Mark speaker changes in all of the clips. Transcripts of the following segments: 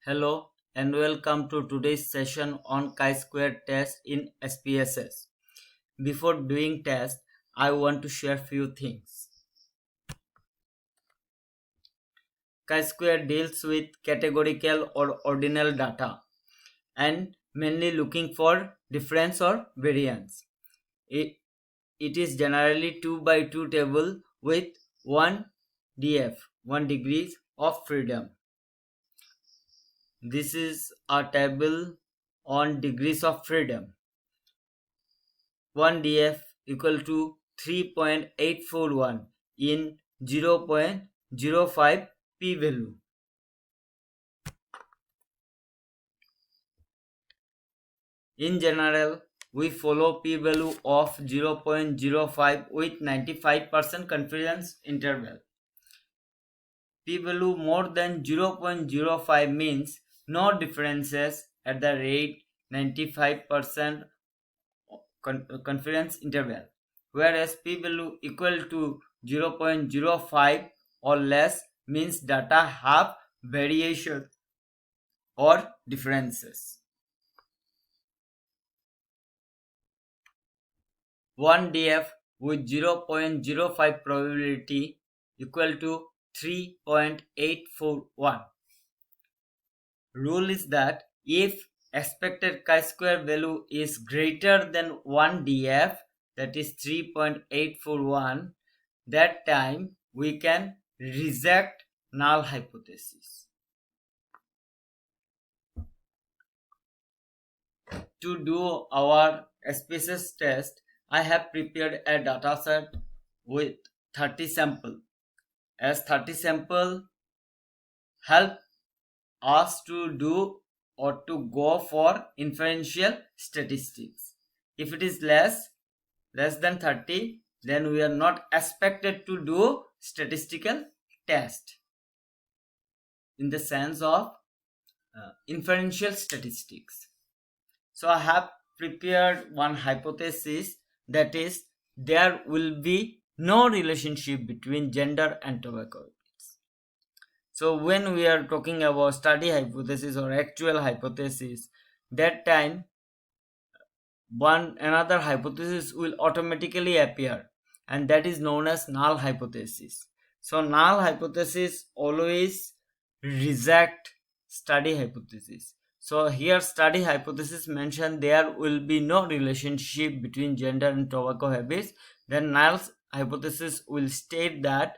Speaker 1: Hello and welcome to today's session on chi-square test in SPSS. Before doing test, I want to share few things. Chi-square deals with categorical or ordinal data and mainly looking for difference or variance. It, it is generally 2 by 2 table with 1 df, 1 degrees of freedom. This is a table on degrees of freedom. 1 df equal to 3.841 in 0.05 p-value. In general, we follow p-value of 0.05 with 95% confidence interval. P-value more than 0.05 means no differences at the rate 95% confidence interval, whereas p-value equal to 0.05 or less means data have variation or differences. 1 df with 0.05 probability equal to 3.841. Rule is that if expected chi-square value is greater than 1 df, that is 3.841, that time we can reject null hypothesis. To do our SPSS test, I have prepared a dataset with 30 sample. As 30 sample help us to do or to go for inferential statistics. If it is less than 30, then we are not expected to do statistical test in the sense of inferential statistics. So I have prepared one hypothesis, that is there will be no relationship between gender and tobacco. So when we are talking about study hypothesis or actual hypothesis, that time another hypothesis will automatically appear, and that is known as null hypothesis. So null hypothesis always reject study hypothesis. So here study hypothesis mentioned there will be no relationship between gender and tobacco habits. Then null hypothesis will state that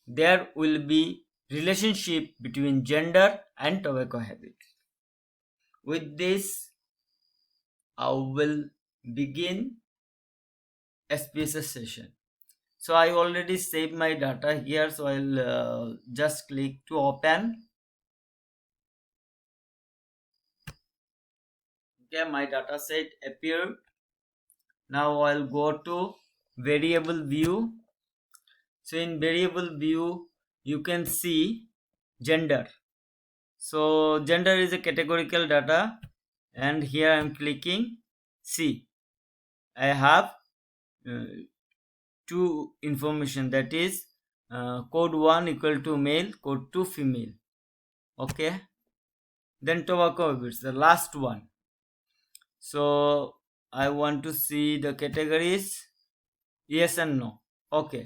Speaker 1: there will be relationship between gender and tobacco habits. With this, I will begin SPSS session. So I already saved my data here, so I'll just click to open. Okay, my data set appeared. Now I'll go to variable view. So in variable view, you can see gender. So gender is a categorical data, and here I'm clicking. See, I have two information, that is code 1 equal to male, code 2 female. Okay, then tobacco habits, the last one. So I want to see the categories, yes and no. Okay,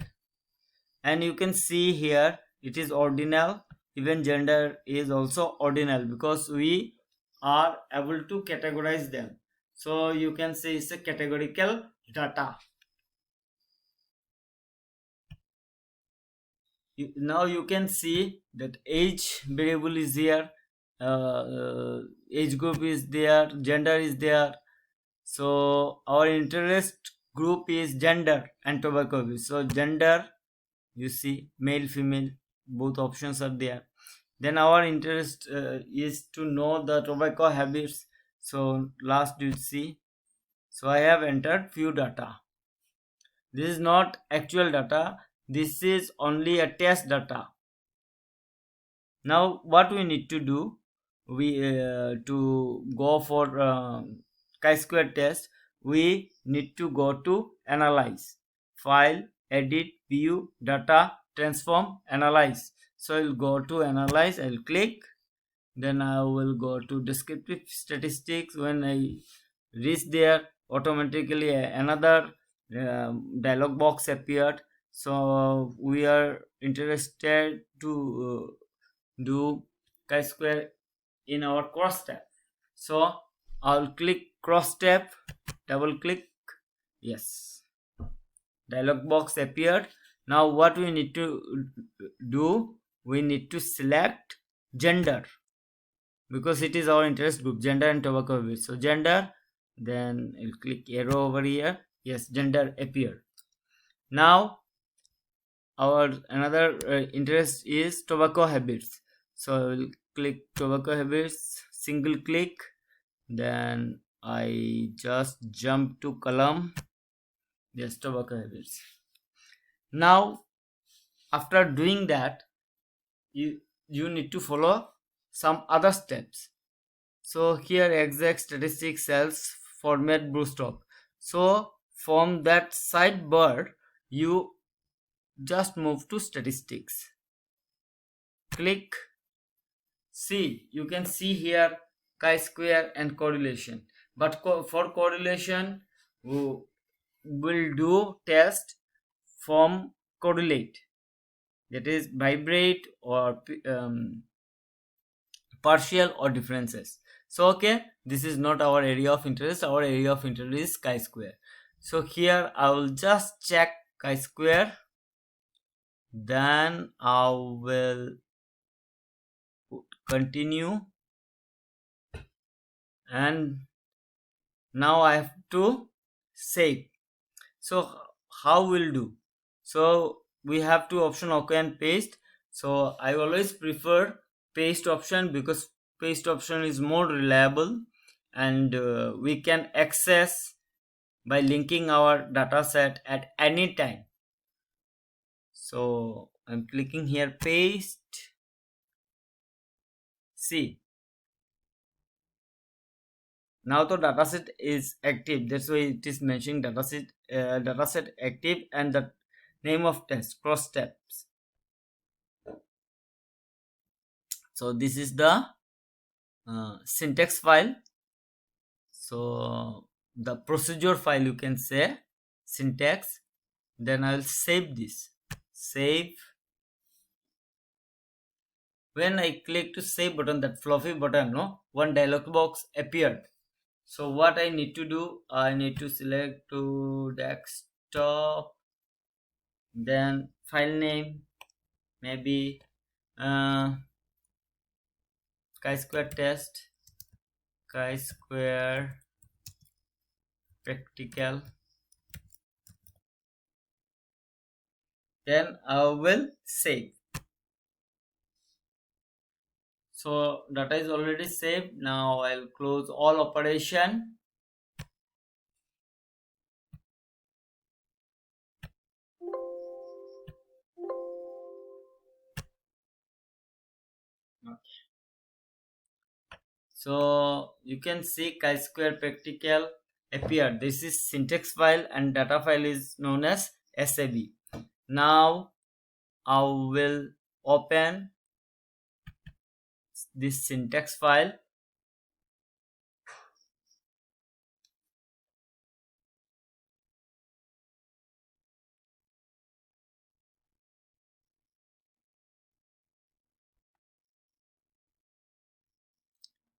Speaker 1: and you can see here it is ordinal, even gender is also ordinal because we are able to categorize them. So you can say it's a categorical data. Now you can see that age variable is here, age group is there, gender is there. So our interest group is gender and tobacco abuse. So gender, you see male female both options are there. Then our interest is to know the tobacco habits. So last you see, so I have entered few data. This is not actual data, this is only a test data. Now what we need to do, we to go for chi-square test, we need to go to analyze, file, edit, view, data, transform, analyze. So I'll go to analyze, I'll click. Then I will go to descriptive statistics. When I reach there, automatically another dialog box appeared. So we are interested to do chi-square in our cross tab. So I'll click cross tab, double click, yes, dialog box appeared. Now what we need to do, we need to select gender, because it is our interest group, gender and tobacco habits. So gender, then I'll click arrow over here, yes, gender appeared. Now our another interest is tobacco habits, so I will click tobacco habits, single click, then I just jump to column, yes, tobacco habits. Now after doing that, you need to follow some other steps. So here exact statistics cells format bootstrap. So from that sidebar you just move to statistics, click, see, you can see here chi-square and correlation, but for correlation we will do test from correlate, that is vibrate or partial or differences. So okay, this is not our area of interest. Our area of interest is chi-square. So here I will just check chi-square, then I will continue, and now I have to save. So how we'll do, so we have two option, okay and paste. So I always prefer paste option because paste option is more reliable, and we can access by linking our data set at any time. So I'm clicking here paste, see, now the dataset is active, that's why it is mentioning dataset active, and the name of test cross steps. So this is the syntax file, so the procedure file, you can say syntax. Then I'll save this, save. When I click to save button, that fluffy button, no, one dialog box appeared. So what I need to do, I need to select to desktop, then file name, maybe chi-square test, chi-square practical, then I will save. So data is already saved. Now I'll close all operation. Okay. So you can see chi-square practical appeared. This is syntax file and data file is known as SAB. Now I will open this syntax file.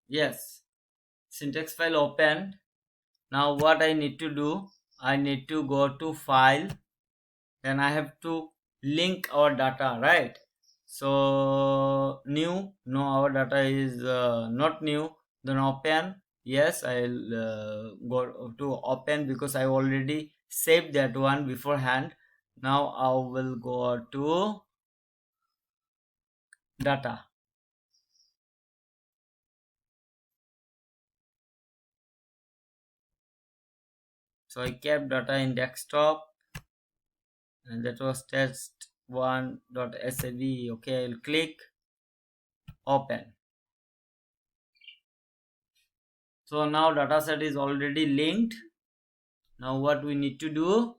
Speaker 1: Yes, syntax file opened. Now what I need to do, I need to go to file, then I have to link our data, right? So new, no, our data is not new. Then open, yes, I'll go to open because I already saved that one beforehand. Now I will go to data. So I kept data in desktop, and that was test1.sav. Okay, I'll click open. So now dataset is already linked. Now what we need to do,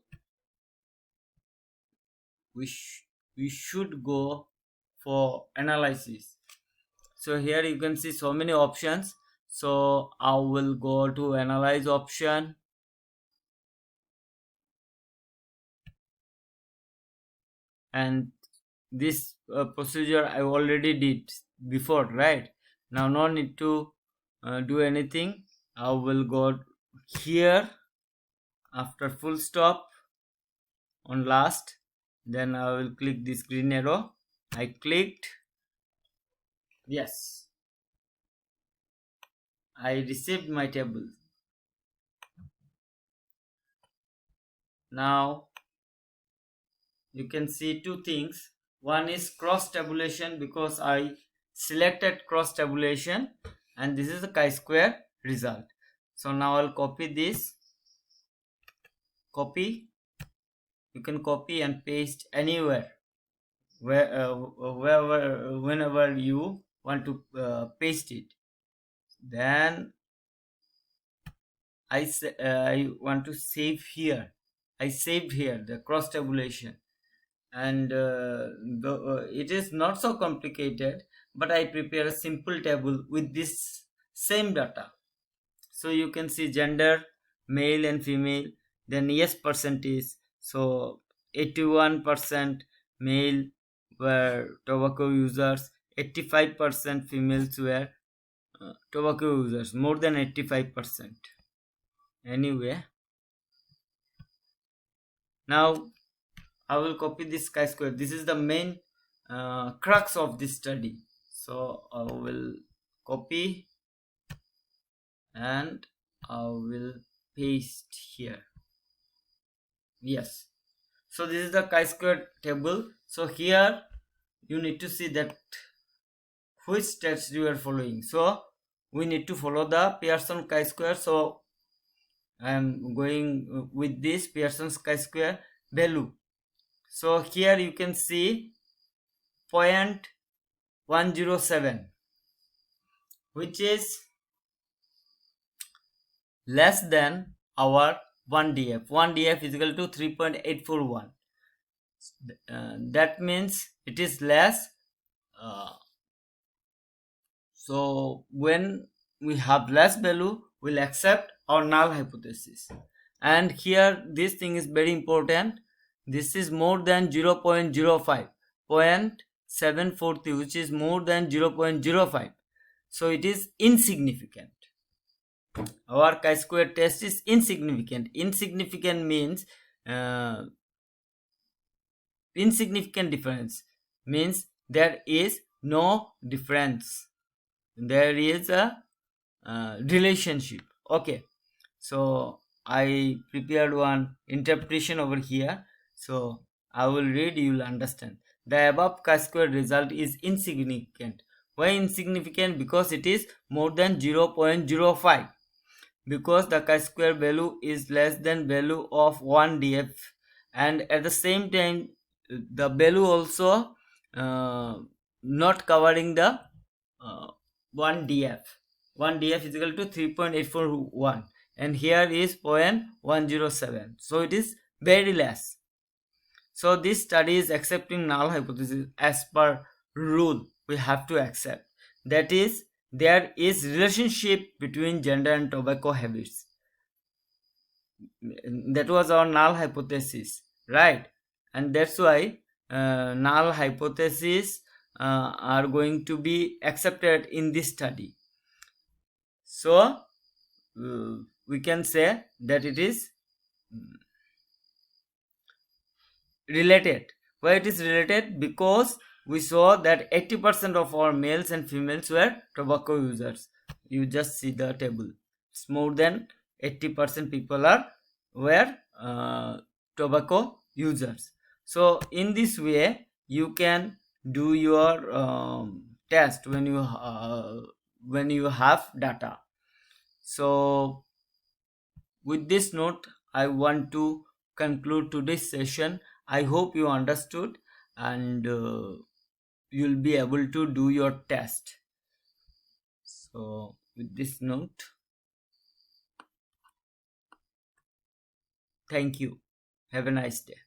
Speaker 1: we should go for analysis. So here you can see so many options. So I will go to analyze option, and this procedure I already did before, right? Now no need to do anything. I will go here after full stop on last, then I will click this green arrow. I clicked, yes, I received my table. Now you can see two things. One is cross tabulation, because I selected cross tabulation, and this is the chi-square result. So now I'll copy this, copy. You can copy and paste anywhere, wherever, whenever you want to paste it. Then I want to save here. I saved here the cross tabulation, and it is not so complicated, but I prepare a simple table with this same data. So you can see gender, male and female, then yes percentage. So 81% male were tobacco users, 85% females were tobacco users, more than 85%. Anyway, now I will copy this chi-square. This is the main crux of this study. So I will copy and I will paste here. Yes. So this is the chi-square table. So here you need to see that which steps you are following. So we need to follow the Pearson chi-square. So I am going with this Pearson's chi-square value. So here you can see 0.107, which is less than our 1df. 1df is equal to 3.841. That means it is less. So when we have less value, we'll accept our null hypothesis. And here this thing is very important. This is more than 0.05, 0.743, which is more than 0.05. So it is insignificant. Our chi-square test is insignificant. Insignificant means insignificant difference means there is no difference. There is a relationship. Okay, so I prepared one interpretation over here. So I will read, you will understand. The above chi-square result is insignificant. Why insignificant? Because it is more than 0.05. Because the chi-square value is less than value of 1df, and at the same time the value also not covering the 1df. 1df is equal to 3.841, and here is 0.107. So it is very less. So this study is accepting null hypothesis as per rule. We have to accept that is there is relationship between gender and tobacco habits. That was our null hypothesis, right? And that's why null hypothesis are going to be accepted in this study. So we can say that it is related. Why it is related? Because we saw that 80% of our males and females were tobacco users. You just see the table. It's more than 80% people were tobacco users. So in this way you can do your test when you have data. So with this note, I want to conclude today's session. I hope you understood, and you'll be able to do your test. So with this note, thank you. Have a nice day.